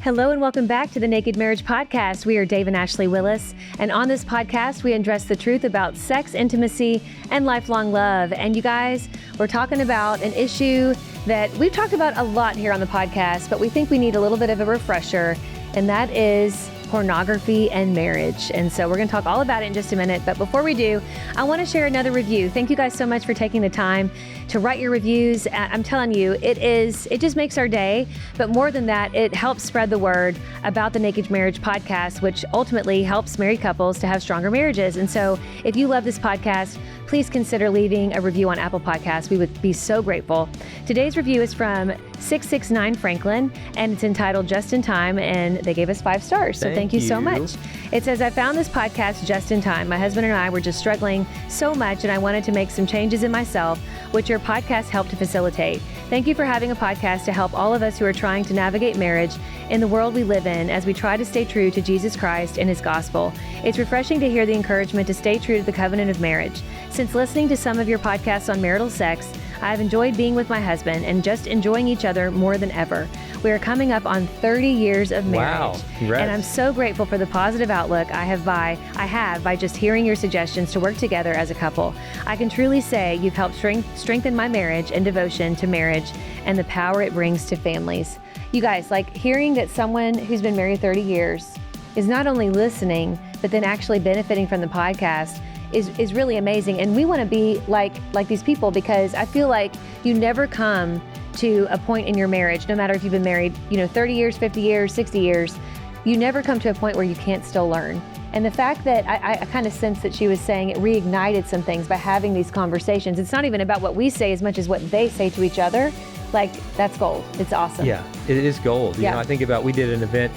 Hello and welcome back to the Naked Marriage Podcast. We are Dave and Ashley Willis, and on this podcast, we address the truth about sex, intimacy, and lifelong love. And you guys, we're talking about an issue that we've talked about a lot here on the podcast, but we think we need a little bit of a refresher, and that is pornography and marriage. And so we're going to talk all about it in just a minute. But before we do, I want to share another review. Thank you guys so much for taking the time to write your reviews. I'm telling you, it just makes our day. But more than that, it helps spread the word about the Naked Marriage Podcast, which ultimately helps married couples to have stronger marriages. And so if you love this podcast, please consider leaving a review on Apple Podcasts. We would be so grateful. Today's review is from 669 Franklin, and it's entitled Just in Time, and they gave us 5 stars. So thank you so much. It says, I found this podcast just in time. My husband and I were just struggling so much, and I wanted to make some changes in myself, which your podcast helped to facilitate. Thank you for having a podcast to help all of us who are trying to navigate marriage in the world we live in as we try to stay true to Jesus Christ and his gospel. It's refreshing to hear the encouragement to stay true to the covenant of marriage. Since listening to some of your podcasts on marital sex, I've enjoyed being with my husband and just enjoying each other more than ever. We are coming up on 30 years of marriage. Wow, congrats. And I'm so grateful for the positive outlook I have by just hearing your suggestions to work together as a couple. I can truly say you've helped strengthen my marriage and devotion to marriage and the power it brings to families. You guys, like hearing that someone who's been married 30 years is not only listening, but then actually benefiting from the podcast is really amazing. And we want to be like these people, because I feel like you never come to a point in your marriage, no matter if you've been married, 30 years, 50 years, 60 years, you never come to a point where you can't still learn. And the fact that I kind of sense that she was saying it reignited some things by having these conversations. It's not even about what we say as much as what they say to each other. Like, that's gold. It's awesome. Yeah, it is gold. You know, I think about, we did an event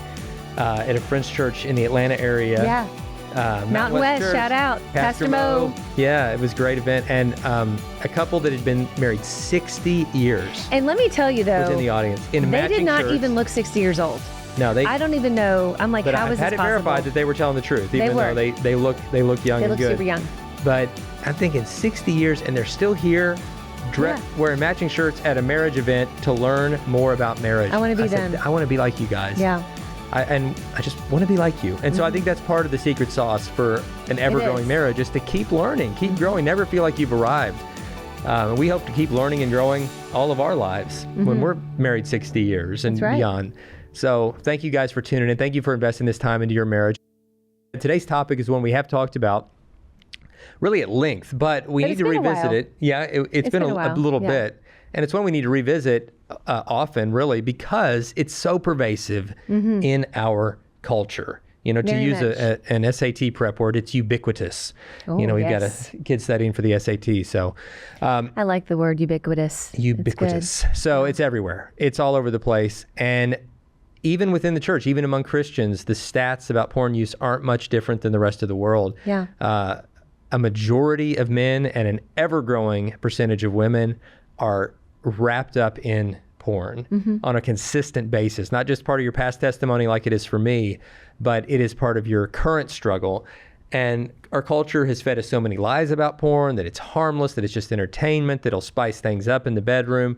at a Friends church in the Atlanta area. Yeah. Mountain West, Church, shout out. Pastor Mo. Yeah, it was a great event. And a couple that had been married 60 years. And let me tell you, though, was in the audience. They did not shirts. Even look 60 years old. No, I don't even know. I'm like, how is this possible? But I had it verified that they were telling the truth, even though they look young and good. They look super young. But I'm thinking 60 years and they're still here, wearing matching shirts at a marriage event to learn more about marriage. I want to be them. I want to be like you guys. Yeah. I just want to be like you. And so I think that's part of the secret sauce for an ever-growing marriage, is to keep learning, keep growing, never feel like you've arrived. We hope to keep learning and growing all of our lives when we're married 60 years and beyond. So thank you guys for tuning in. Thank you for investing this time into your marriage. Today's topic is one we have talked about really at length, but we need to revisit it. Yeah, it's been a little bit. And it's one we need to revisit often, really, because it's so pervasive in our culture. To use an SAT prep word, it's ubiquitous. Oh, we've got a kid studying for the SAT. So I like the word ubiquitous. Ubiquitous. So it's everywhere. It's all over the place. And even within the church, even among Christians, the stats about porn use aren't much different than the rest of the world. Yeah. A majority of men and an ever-growing percentage of women are wrapped up in porn on a consistent basis, not just part of your past testimony like it is for me, but it is part of your current struggle. And our culture has fed us so many lies about porn, that it's harmless, that it's just entertainment, that it'll spice things up in the bedroom.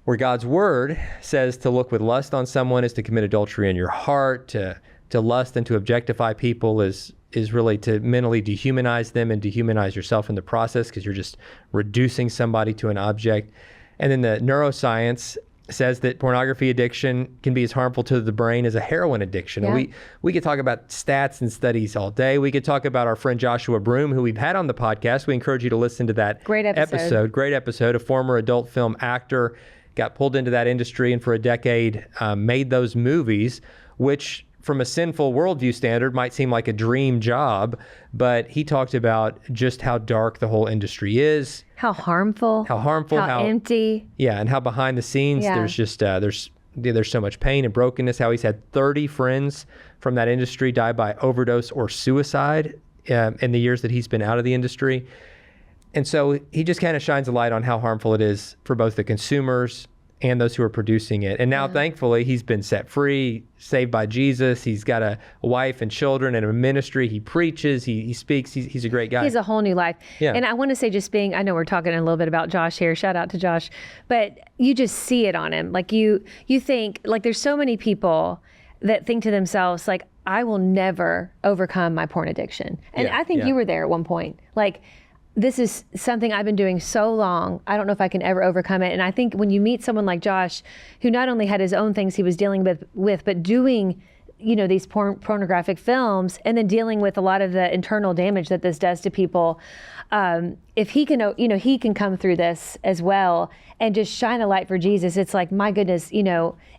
Where God's word says to look with lust on someone is to commit adultery in your heart, to lust and to objectify people is really to mentally dehumanize them and dehumanize yourself in the process, because you're just reducing somebody to an object. And then the neuroscience says that pornography addiction can be as harmful to the brain as a heroin addiction. Yeah. And we could talk about stats and studies all day. We could talk about our friend Joshua Broome, who we've had on the podcast. We encourage you to listen to that Great episode. A former adult film actor, got pulled into that industry, and for a decade made those movies, which from a sinful worldview standard might seem like a dream job, but he talked about just how dark the whole industry is. How harmful. How empty. Yeah, and how behind the scenes there's just, there's so much pain and brokenness, how he's had 30 friends from that industry die by overdose or suicide in the years that he's been out of the industry. And so he just kind of shines a light on how harmful it is for both the consumers and those who are producing it. And now, thankfully, he's been set free, saved by Jesus. He's got a wife and children and a ministry. He preaches, he speaks. He's a great guy. He has a whole new life. Yeah. And I want to say, I know we're talking a little bit about Josh here. Shout out to Josh. But you just see it on him. Like you think, like there's so many people that think to themselves, like, I will never overcome my porn addiction. And I think you were there at one point. Like, this is something I've been doing so long. I don't know if I can ever overcome it. And I think when you meet someone like Josh, who not only had his own things he was dealing with but doing, these pornographic films, and then dealing with a lot of the internal damage that this does to people, if he can, he can come through this as well and just shine a light for Jesus. It's like, my goodness,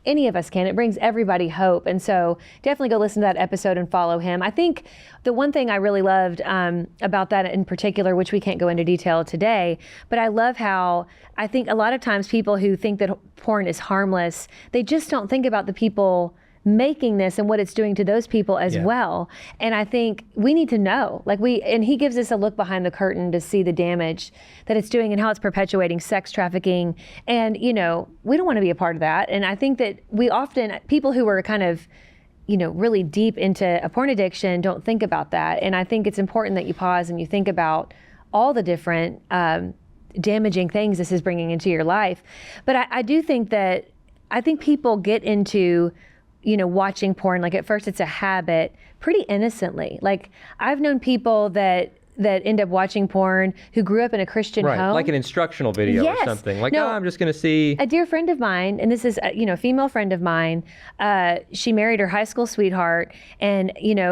any of us can. It brings everybody hope. And so definitely go listen to that episode and follow him. I think the one thing I really loved about that in particular, which we can't go into detail today, but I love how I think a lot of times people who think that porn is harmless, they just don't think about the people making this and what it's doing to those people as well. And I think we need to know, and he gives us a look behind the curtain to see the damage that it's doing and how it's perpetuating sex trafficking. And, we don't want to be a part of that. And I think that people who are kind of, really deep into a porn addiction don't think about that. And I think it's important that you pause and you think about all the different damaging things this is bringing into your life. But I do think that, people get into watching porn, like at first it's a habit, pretty innocently. Like I've known people that end up watching porn who grew up in a Christian home. Like an instructional video or something. Like, I'm just going to see. A dear friend of mine, and this is, a female friend of mine, she married her high school sweetheart and,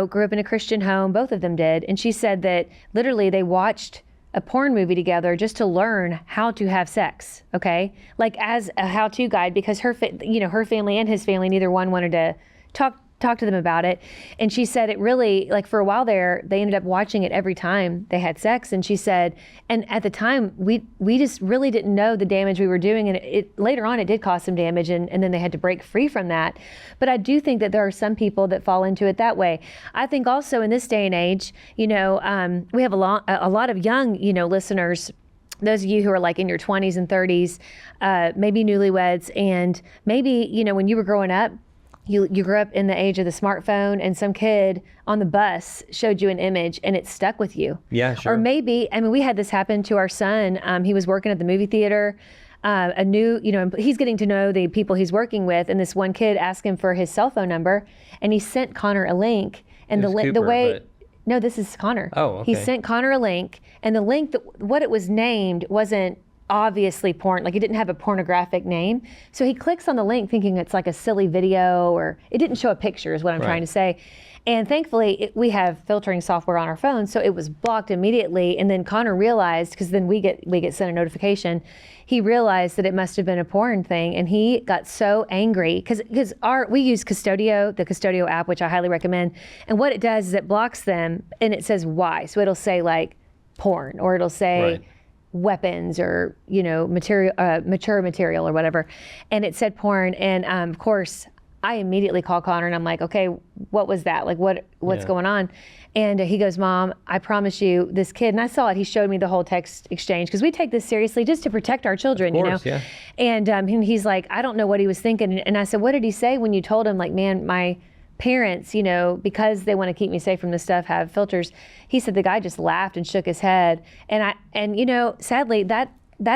grew up in a Christian home. Both of them did. And she said that literally they watched a porn movie together just to learn how to have sex, okay? Like as a how-to guide, because her family and his family, neither one wanted to talk to them about it. And she said it really, like for a while there, they ended up watching it every time they had sex. And she said, and at the time, we just really didn't know the damage we were doing. And it later on, it did cause some damage, and then they had to break free from that. But I do think that there are some people that fall into it that way. I think also in this day and age, we have a lot of young, listeners, those of you who are like in your 20s and 30s, maybe newlyweds, and maybe, when you were growing up, you grew up in the age of the smartphone, and some kid on the bus showed you an image and it stuck with you. Yeah, sure. Or maybe, we had this happen to our son. He was working at the movie theater. He's getting to know the people he's working with, and this one kid asked him for his cell phone number, and he sent Connor a link. And no, this is Connor. Oh, okay. He sent Connor a link, and the link, what it was named wasn't obviously porn, like it didn't have a pornographic name. So he clicks on the link thinking it's like a silly video, or it didn't show a picture is what I'm trying to say. And thankfully we have filtering software on our phone, so it was blocked immediately. And then Connor realized, because then we get sent a notification, he realized that it must have been a porn thing, and he got so angry because we use the Custodio app, which I highly recommend. And what it does is it blocks them, and it says why. So it'll say like porn, or it'll say weapons, or mature material or whatever, and it said porn. And of course I immediately called Connor and I'm like, okay, what was that? Like what's going on? And he goes, Mom, I promise you, this kid, and I saw it, he showed me the whole text exchange, because we take this seriously just to protect our children, of course, yeah. And he's like, I don't know what he was thinking. And I said, what did he say when you told him, like, man, my parents, because they want to keep me safe from this stuff, have filters? He said the guy just laughed and shook his head. And sadly, that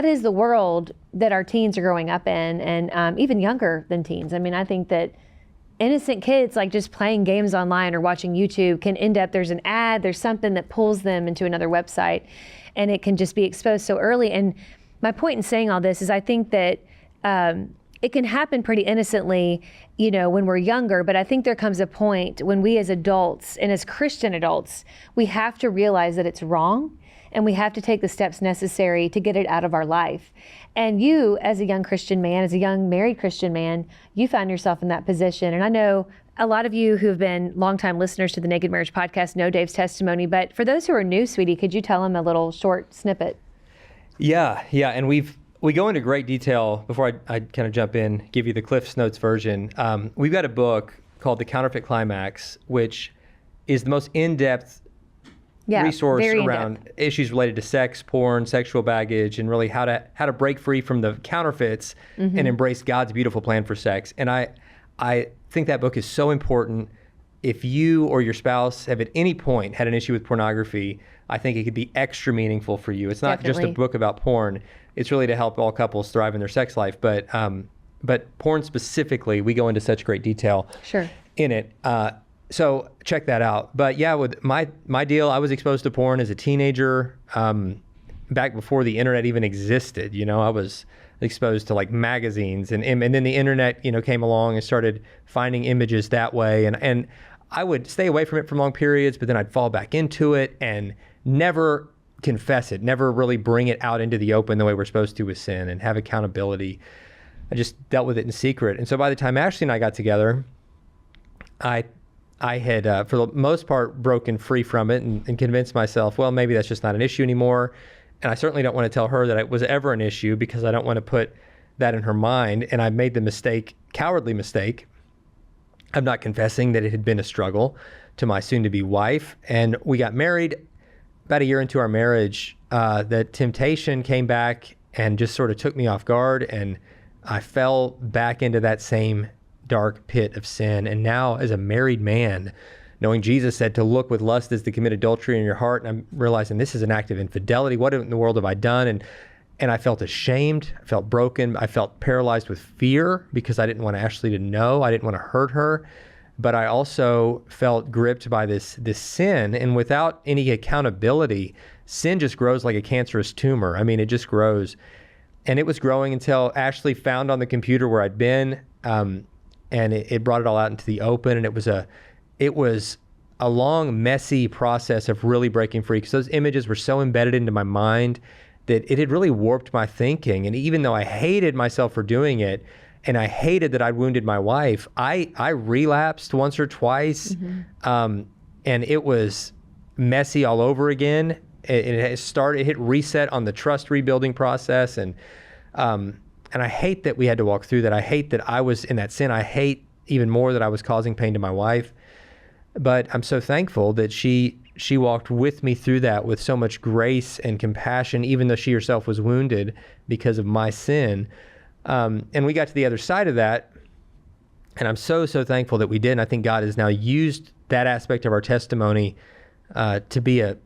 is the world that our teens are growing up in, and even younger than teens. I think that innocent kids, like just playing games online or watching YouTube, can end up, there's an ad, there's something that pulls them into another website, and it can just be exposed so early. And my point in saying all this is I think that it can happen pretty innocently, when we're younger, but I think there comes a point when we as adults, and as Christian adults, we have to realize that it's wrong, and we have to take the steps necessary to get it out of our life. And you, as a young Christian man, as a young married Christian man, you found yourself in that position. And I know a lot of you who have been longtime listeners to the Naked Marriage podcast know Dave's testimony, but for those who are new, sweetie, could you tell them a little short snippet? Yeah. And we go into great detail. Before I kind of jump in, give you the Cliff's Notes version. We've got a book called The Counterfeit Climax, which is the most in-depth resource very around issues related to sex, porn, sexual baggage, and really how to break free from the counterfeits and embrace God's beautiful plan for sex. And I think that book is so important. If you or your spouse have at any point had an issue with pornography, I think it could be extra meaningful for you. It's not just a book about porn. It's really to help all couples thrive in their sex life. But porn specifically, we go into such great detail in it. So check that out. But yeah, with my deal, I was exposed to porn as a teenager, back before the internet even existed. I was exposed to like magazines and then the internet, came along and started finding images that way. And I would stay away from it for long periods, but then I'd fall back into it and never confess it, never really bring it out into the open the way we're supposed to with sin and have accountability. I just dealt with it in secret. And so by the time Ashley and I got together, I had, for the most part, broken free from it and convinced myself, well, maybe that's just not an issue anymore. And I certainly don't want to tell her that it was ever an issue because I don't want to put that in her mind. And I made the cowardly mistake of not confessing that it had been a struggle to my soon-to-be wife. And we got married. About a year into our marriage, the temptation came back and just sort of took me off guard. And I fell back into that same dark pit of sin. And now as a married man, knowing Jesus said to look with lust as to commit adultery in your heart, and I'm realizing this is an act of infidelity. What in the world have I done? And I felt ashamed. I felt broken. I felt paralyzed with fear because I didn't want Ashley to know. I didn't want to hurt her. But I also felt gripped by this sin. And without any accountability, sin just grows like a cancerous tumor. I mean, it just grows. And it was growing until Ashley found on the computer where I'd been, and it brought it all out into the open. And it was a long, messy process of really breaking free because those images were so embedded into my mind that it had really warped my thinking. And even though I hated myself for doing it, and I hated that I'd wounded my wife, I relapsed once or twice, and it was messy all over again. It hit reset on the trust rebuilding process, and I hate that we had to walk through that. I hate that I was in that sin. I hate even more that I was causing pain to my wife. But I'm so thankful that she walked with me through that with so much grace and compassion, even though she herself was wounded because of my sin. And we got to the other side of that, and I'm so thankful that we did. And I think God has now used that aspect of our testimony to be a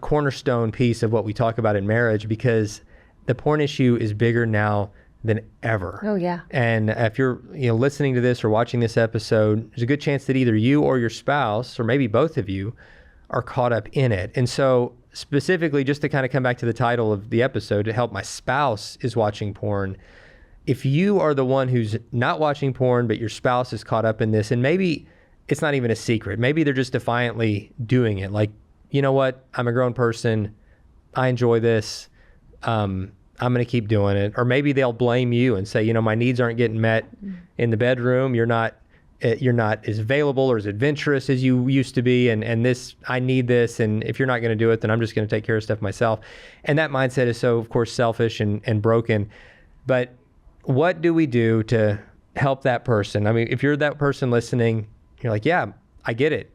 cornerstone piece of what we talk about in marriage, because the porn issue is bigger now than ever. Oh, yeah. And if you're listening to this or watching this episode, there's a good chance that either you or your spouse, or maybe both of you, are caught up in it. And so specifically, just to kind of come back to the title of the episode, to help my spouse is watching porn. If you are the one who's not watching porn, but your spouse is caught up in this, and maybe it's not even a secret, maybe they're just defiantly doing it. Like, you know what? I'm a grown person. I enjoy this. I'm going to keep doing it. Or maybe they'll blame you and say, my needs aren't getting met in the bedroom. You're not as available or as adventurous as you used to be. And this, I need this. And if you're not going to do it, then I'm just going to take care of stuff myself. And that mindset is so, of course, selfish and broken. But what do we do to help that person? I mean, if you're that person listening, you're like, yeah, I get it.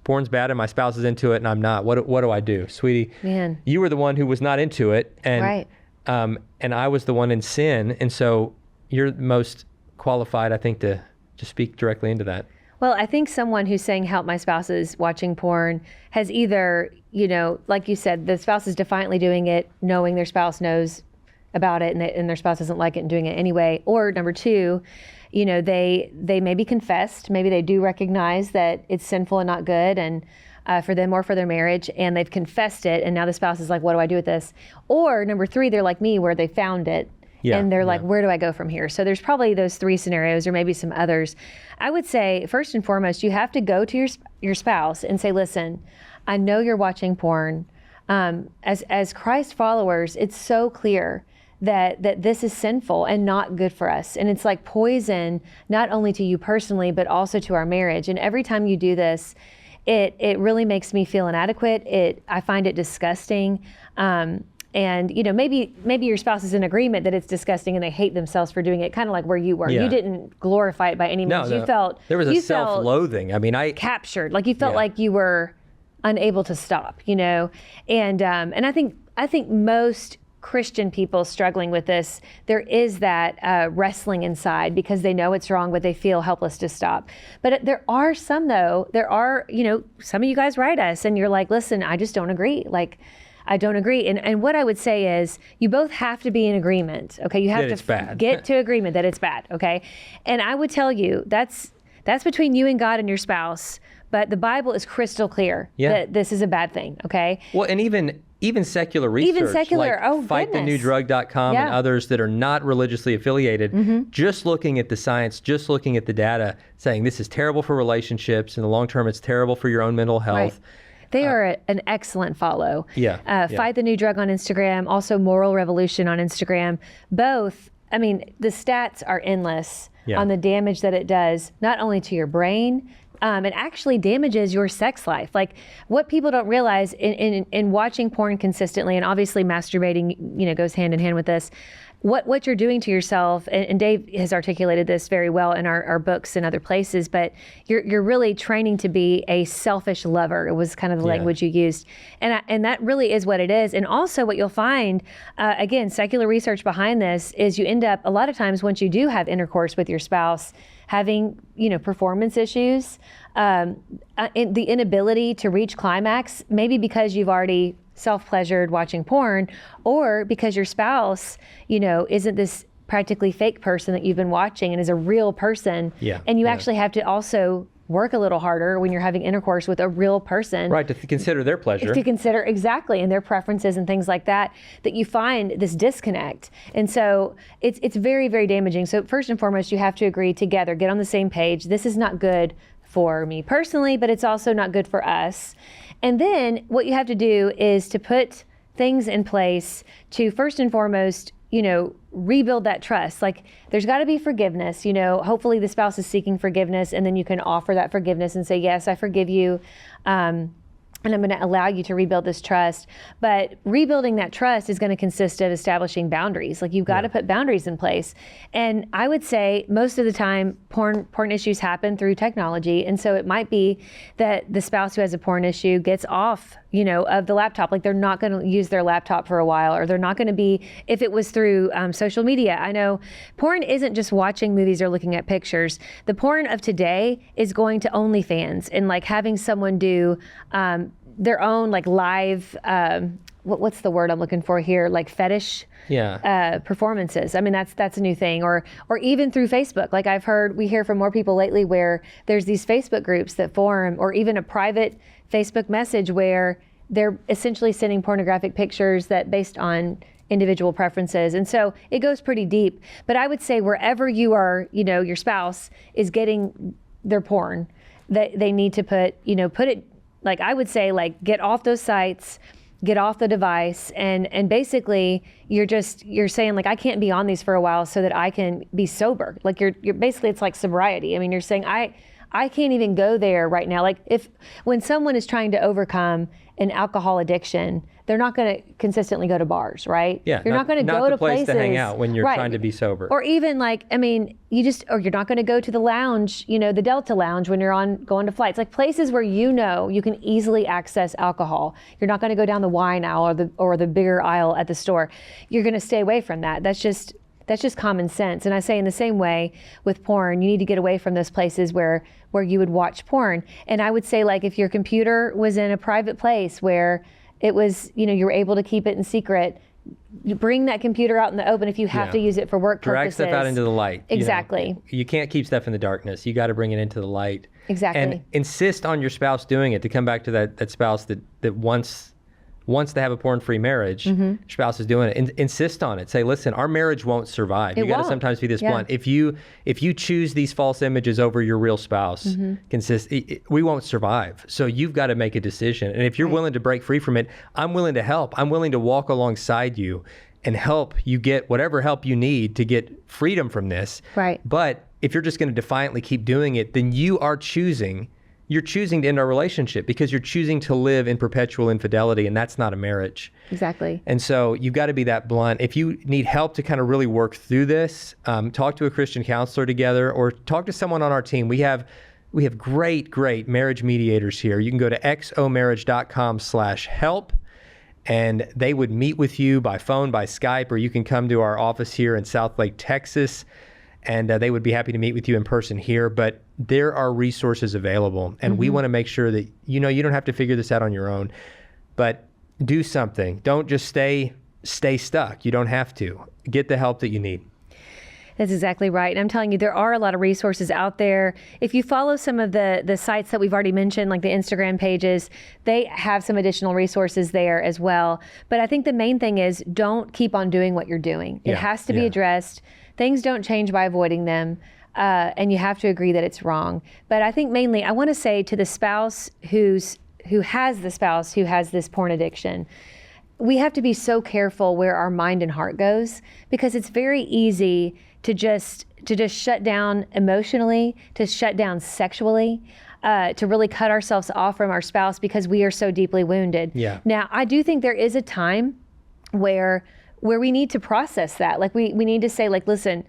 Porn's bad and my spouse is into it and I'm not. What do I do? Sweetie, man, you were the one who was not into it. And right. And I was the one in sin. And so you're most qualified, I think, to speak directly into that. Well, I think someone who's saying, help my spouse is watching porn has either, like you said, the spouse is defiantly doing it, knowing their spouse knows about it and their spouse doesn't like it and doing it anyway. Or number two, they maybe confessed, maybe they do recognize that it's sinful and not good and for them or for their marriage, and they've confessed it, and now the spouse is like, what do I do with this? Or number three, they're like me, where they found it, and they're like, where do I go from here? So there's probably those three scenarios, or maybe some others. I would say, first and foremost, you have to go to your spouse and say, listen, I know you're watching porn. As Christ followers, it's so clear that this is sinful and not good for us. And it's like poison, not only to you personally, but also to our marriage. And every time you do this, it really makes me feel inadequate. I find it disgusting. And maybe your spouse is in agreement that it's disgusting and they hate themselves for doing it, kind of like where you were. Yeah. You didn't glorify it by any means. No. You felt there was a self-loathing. I mean, captured. Like you felt like you were unable to stop, and I think most Christian people struggling with this, there is that wrestling inside because they know it's wrong, but they feel helpless to stop. But there are some, though, some of you guys write us and you're like, listen, I just don't agree. Like, I don't agree. And what I would say is you both have to be in agreement. Okay. You have to get to agreement that it's bad. Okay. And I would tell you that's between you and God and your spouse, but the Bible is crystal clear that this is a bad thing. Okay. Well, and even secular research, like fightthenewdrug.com and others that are not religiously affiliated, just looking at the science, just looking at the data, saying this is terrible for relationships. In the long term, it's terrible for your own mental health. Right. They are an excellent follow. Fight the New Drug on Instagram, also Moral Revolution on Instagram. Both, I mean, the stats are endless on the damage that it does, not only to your brain, it actually damages your sex life. Like, what people don't realize in watching porn consistently, and obviously masturbating, goes hand in hand with this, what you're doing to yourself, and Dave has articulated this very well in our books and other places, but you're really training to be a selfish lover. It was kind of the language you used. And that really is what it is. And also what you'll find, again, secular research behind this is you end up, a lot of times once you do have intercourse with your spouse, having, performance issues, the inability to reach climax, maybe because you've already self-pleasured watching porn, or because your spouse, isn't this practically fake person that you've been watching and is a real person. And you actually have to also work a little harder when you're having intercourse with a real person. Right, to consider their pleasure. To consider, exactly, and their preferences and things like that you find this disconnect. And so it's very, very damaging. So first and foremost, you have to agree together, get on the same page. This is not good for me personally, but it's also not good for us. And then what you have to do is to put things in place to first and foremost, rebuild that trust. Like, there's got to be forgiveness. Hopefully the spouse is seeking forgiveness, and then you can offer that forgiveness and say, yes, I forgive you. And I'm going to allow you to rebuild this trust. But rebuilding that trust is going to consist of establishing boundaries. Like, you've got to put boundaries in place. And I would say most of the time, porn issues happen through technology. And so it might be that the spouse who has a porn issue gets off, of the laptop. Like, they're not going to use their laptop for a while, or they're not going to be, if it was through social media. I know porn isn't just watching movies or looking at pictures. The porn of today is going to OnlyFans and like having someone do their own like live, what's the word I'm looking for here? Like fetish performances. I mean, that's a new thing. Or even through Facebook. Like, we hear from more people lately where there's these Facebook groups that form, or even a private Facebook message where they're essentially sending pornographic pictures that based on individual preferences. And so it goes pretty deep. But I would say wherever you are, your spouse is getting their porn, that they need to put it, like, I would say, like, get off those sites, get off the device, and basically you're saying, like, I can't be on these for a while so that I can be sober. Like, you're basically, it's like sobriety. I mean, you're saying I can't even go there right now. Like, when someone is trying to overcome an alcohol addiction, they're not going to consistently go to bars, right? Yeah, you're not going to go to places to hang out when you're trying to be sober. Or even like, I mean, or you're not going to go to the lounge, the Delta Lounge when you're going to flights. Like, places where you can easily access alcohol. You're not going to go down the wine aisle or the bigger aisle at the store. You're going to stay away from that. That's just common sense. And I say in the same way with porn, you need to get away from those places where you would watch porn. And I would say, like, if your computer was in a private place where it was, you were able to keep it in secret, you bring that computer out in the open if you have to use it for work purposes. Drag stuff out into the light. Exactly. You can't keep stuff in the darkness. You got to bring it into the light. Exactly. And insist on your spouse doing it. To come back to that spouse that wants to have a porn-free marriage, your spouse is doing it. Insist on it. Say, listen, our marriage won't survive. You got to sometimes be this blunt. If you choose these false images over your real spouse, we won't survive. So you've got to make a decision. And if you're willing to break free from it, I'm willing to help. I'm willing to walk alongside you and help you get whatever help you need to get freedom from this. Right. But if you're just going to defiantly keep doing it, then you're choosing to end our relationship, because you're choosing to live in perpetual infidelity, and that's not a marriage. Exactly. And so you've got to be that blunt. If you need help to kind of really work through this, talk to a Christian counselor together, or talk to someone on our team. We have We have great marriage mediators here. You can go to xomarriage.com/help, and they would meet with you by phone, by Skype, or you can come to our office here in Southlake, Texas, and they would be happy to meet with you in person here. But there are resources available, and we want to make sure that you don't have to figure this out on your own, but do something. Don't just stay stuck. You don't have to. Get the help that you need. That's exactly right. And I'm telling you, there are a lot of resources out there. If you follow some of the sites that we've already mentioned, like the Instagram pages, they have some additional resources there as well. But I think the main thing is don't keep on doing what you're doing. It has to be addressed. Things don't change by avoiding them. And you have to agree that it's wrong. But I think mainly I want to say to the spouse who has this porn addiction, we have to be so careful where our mind and heart goes, because it's very easy to just shut down emotionally, to shut down sexually, to really cut ourselves off from our spouse because we are so deeply wounded. Yeah. Now, I do think there is a time where we need to process that. Like we need to say, like, listen,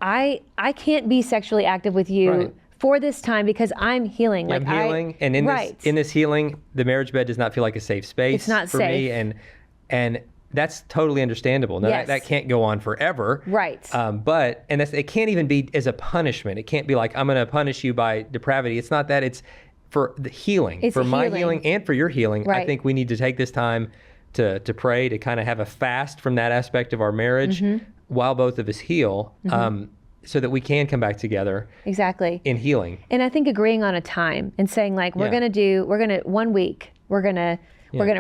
I can't be sexually active with you for this time because I'm healing. I'm healing, and in this healing, the marriage bed does not feel like a safe space. It's not for safe. me, and that's totally understandable. Now that can't go on forever. Right. But it can't even be as a punishment. It can't be like, I'm going to punish you by depravity. It's not that. It's for the healing. It's for my healing and for your healing. Right. I think we need to take this time to pray, to kind of have a fast from that aspect of our marriage while both of us heal, so that we can come back together. Exactly. In healing. And I think agreeing on a time and saying, like, we're going to 1 week, we're going to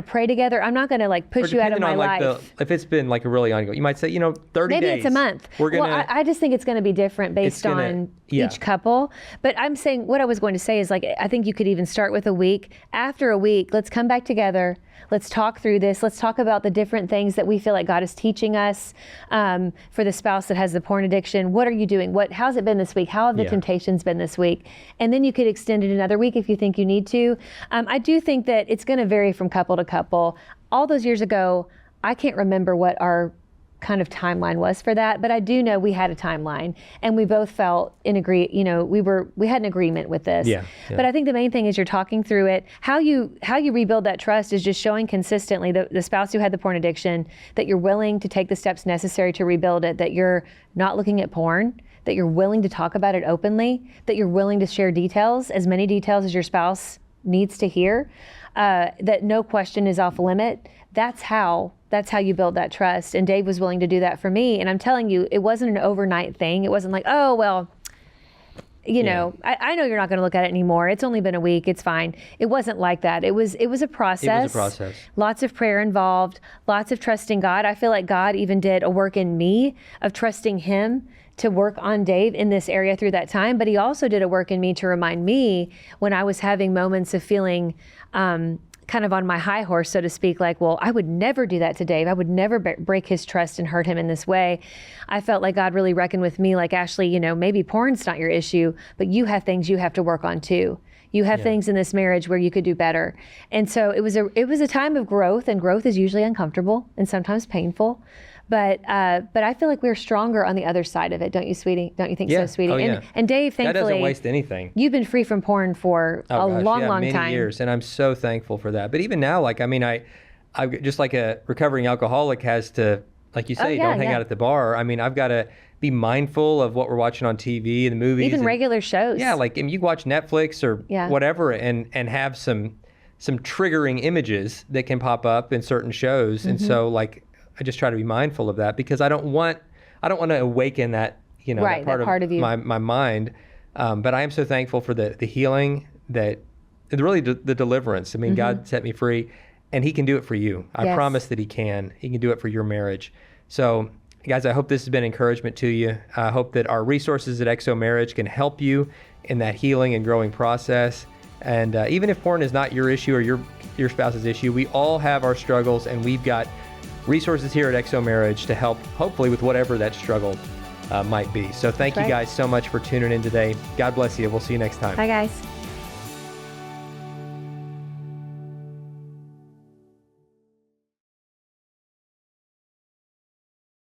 pray together. I'm not going to like push you out of my life. If it's been like a really ongoing, you might say, 30 Maybe days. It's a month. I just think it's going to be different based on each couple. But I'm saying, what I was going to say is, like, I think you could even start with a week. After a week, let's come back together. Let's talk through this. Let's talk about the different things that we feel like God is teaching us. For the spouse that has the porn addiction, what are you doing? How's it been this week? How have the temptations been this week? And then you could extend it another week if you think you need to. I do think that it's going to vary from couple to couple. All those years ago, I can't remember what our kind of timeline was for that, but I do know we had a timeline, and we both felt we had an agreement with this. But I think the main thing is you're talking through it. How you rebuild that trust is just showing consistently, the spouse who had the porn addiction, that you're willing to take the steps necessary to rebuild it, that you're not looking at porn, that you're willing to talk about it openly, that you're willing to share details, as many details as your spouse needs to hear, that no question is off limit. That's how you build that trust. And Dave was willing to do that for me. And I'm telling you, it wasn't an overnight thing. It wasn't like, oh, well, I know you're not going to look at it anymore. It's only been a week. It's fine. It wasn't like that. It was a process. Lots of prayer involved, lots of trusting God. I feel like God even did a work in me of trusting him to work on Dave in this area through that time. But he also did a work in me to remind me when I was having moments of feeling kind of on my high horse, so to speak, like, well, I would never do that to Dave. I would never break his trust and hurt him in this way. I felt like God really reckoned with me, like, Ashley, maybe porn's not your issue, but you have things you have to work on too. You have things in this marriage where you could do better. And so it was a time of growth, and growth is usually uncomfortable and sometimes painful. But I feel like we're stronger on the other side of it, don't you, sweetie? Don't you think so, sweetie? And Dave, thankfully, that doesn't waste anything. You've been free from porn for a long time. Many years, and I'm so thankful for that. But even now, I just like a recovering alcoholic has to, like you say, don't hang out at the bar. I've got to be mindful of what we're watching on TV and the movies, even regular shows. Yeah, like you watch Netflix or whatever, and have some triggering images that can pop up in certain shows, and so I just try to be mindful of that, because I don't want to awaken that, that part of you. my mind. But I am so thankful for the healing, the deliverance. God set me free, and he can do it for you. I promise that he can. He can do it for your marriage. So guys, I hope this has been encouragement to you. I hope that our resources at XO Marriage can help you in that healing and growing process. And even if porn is not your issue or your spouse's issue, we all have our struggles, and we've got resources here at XO Marriage to help, hopefully, with whatever that struggle might be. So thank you guys so much for tuning in today. God bless you. We'll see you next time. Bye, guys.